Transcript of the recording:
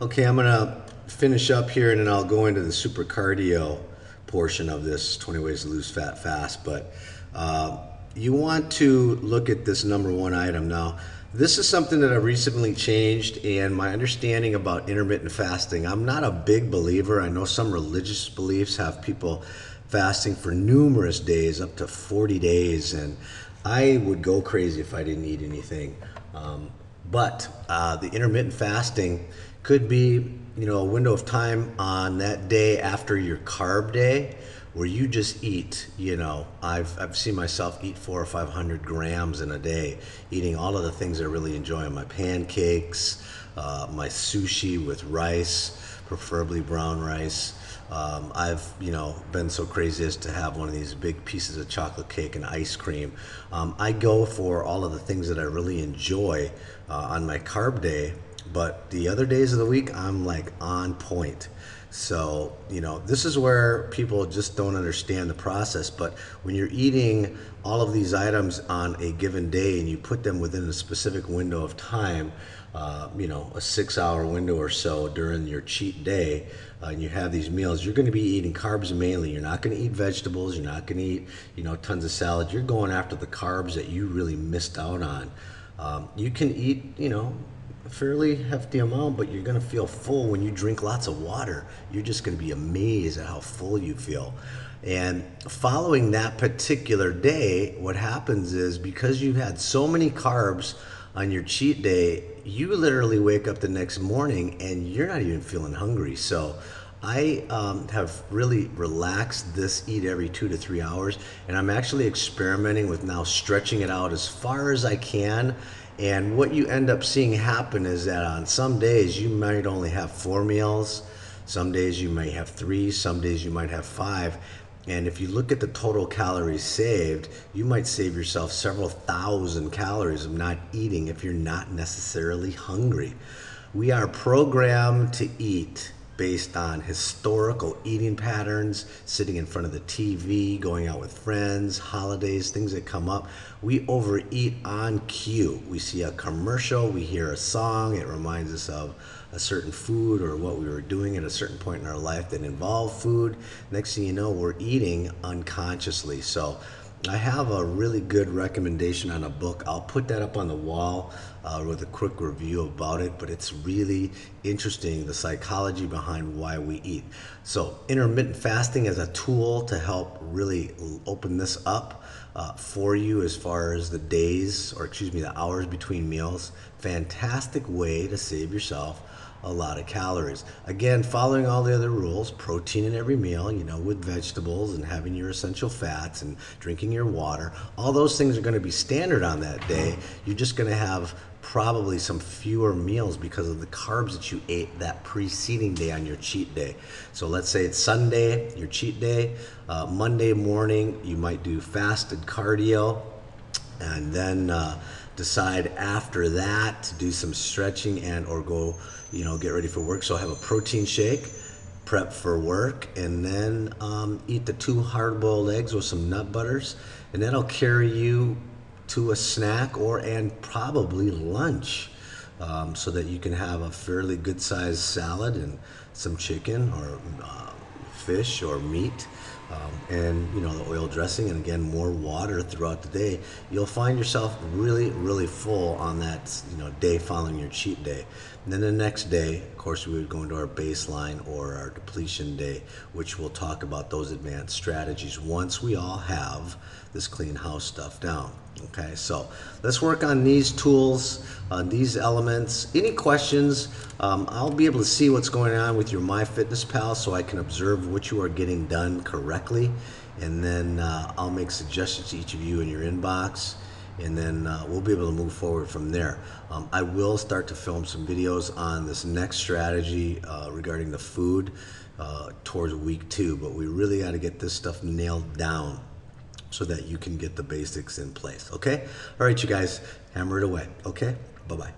Okay, I'm gonna finish up here and then I'll go into the super cardio portion of this 20 ways to lose fat fast. But you want to look at this number one item. Now, this is something that I recently changed, and my understanding about intermittent fasting, I'm not a big believer. I know some religious beliefs have people fasting for numerous days, up to 40 days, and I would go crazy if I didn't eat anything. But the intermittent fasting could be, a window of time on that day after your carb day where you just eat. I've seen myself eat 400 or 500 grams in a day, eating all of the things I really enjoy: my pancakes, my sushi with rice, preferably brown rice. I've been so crazy as to have one of these big pieces of chocolate cake and ice cream. I go for all of the things that I really enjoy on my carb day, but the other days of the week I'm like on point. So, this is where people just don't understand the process. But when you're eating all of these items on a given day and you put them within a specific window of time, a 6 hour window or so during your cheat day, and you have these meals, you're going to be eating carbs mainly. You're not going to eat vegetables. You're not going to eat, tons of salad. You're going after the carbs that you really missed out on. You can eat, a fairly hefty amount, but you're going to feel full when you drink lots of water. You're just going to be amazed at how full you feel. And following that particular day, what happens is, because you've had so many carbs on your cheat day, you literally wake up the next morning and you're not even feeling hungry. So I have really relaxed this eat every 2 to 3 hours, and I'm actually experimenting with now stretching it out as far as I can. And what you end up seeing happen is that on some days you might only have 4 meals, some days you might have 3, some days you might have 5. And if you look at the total calories saved, you might save yourself several thousand calories of not eating if you're not necessarily hungry. We are programmed to eat based on historical eating patterns, sitting in front of the TV, going out with friends, holidays, things that come up. We overeat on cue. We see a commercial, we hear a song, it reminds us of a certain food or what we were doing at a certain point in our life that involved food. Next thing you know, we're eating unconsciously. So I have a really good recommendation on a book. I'll put that up on the wall with a quick review about it, but it's really interesting, the psychology behind why we eat. So intermittent fasting as a tool to help really open this up for you as far as the days, or excuse me, the hours between meals. Fantastic way to save yourself a lot of calories. Again, following all the other rules: protein in every meal, with vegetables, and having your essential fats and drinking your water. All those things are going to be standard on that day. You're just going to have probably some fewer meals because of the carbs that you ate that preceding day on your cheat day. So let's say it's Sunday, your cheat day. Monday morning, you might do fasted cardio, and then decide after that to do some stretching and or go get ready for work. So have a protein shake, prep for work, and then eat the 2 hard-boiled eggs with some nut butters, and that'll carry you to a snack and probably lunch, so that you can have a fairly good sized salad and some chicken or fish or meat, and the oil dressing, and again more water throughout the day. You'll find yourself really, really full on that day following your cheat day. And then the next day, of course, we would go into our baseline or our depletion day, which we'll talk about those advanced strategies once we all have this clean house stuff down. Okay, so let's work on these tools, these elements. Any questions? I'll be able to see what's going on with your MyFitnessPal, so I can observe what you are getting done correctly, and then I'll make suggestions to each of you in your inbox, and then we'll be able to move forward from there. I will start to film some videos on this next strategy regarding the food towards week 2, but we really got to get this stuff nailed down so that you can get the basics in place. Okay? All right, you guys, hammer it away. Okay? Bye-bye.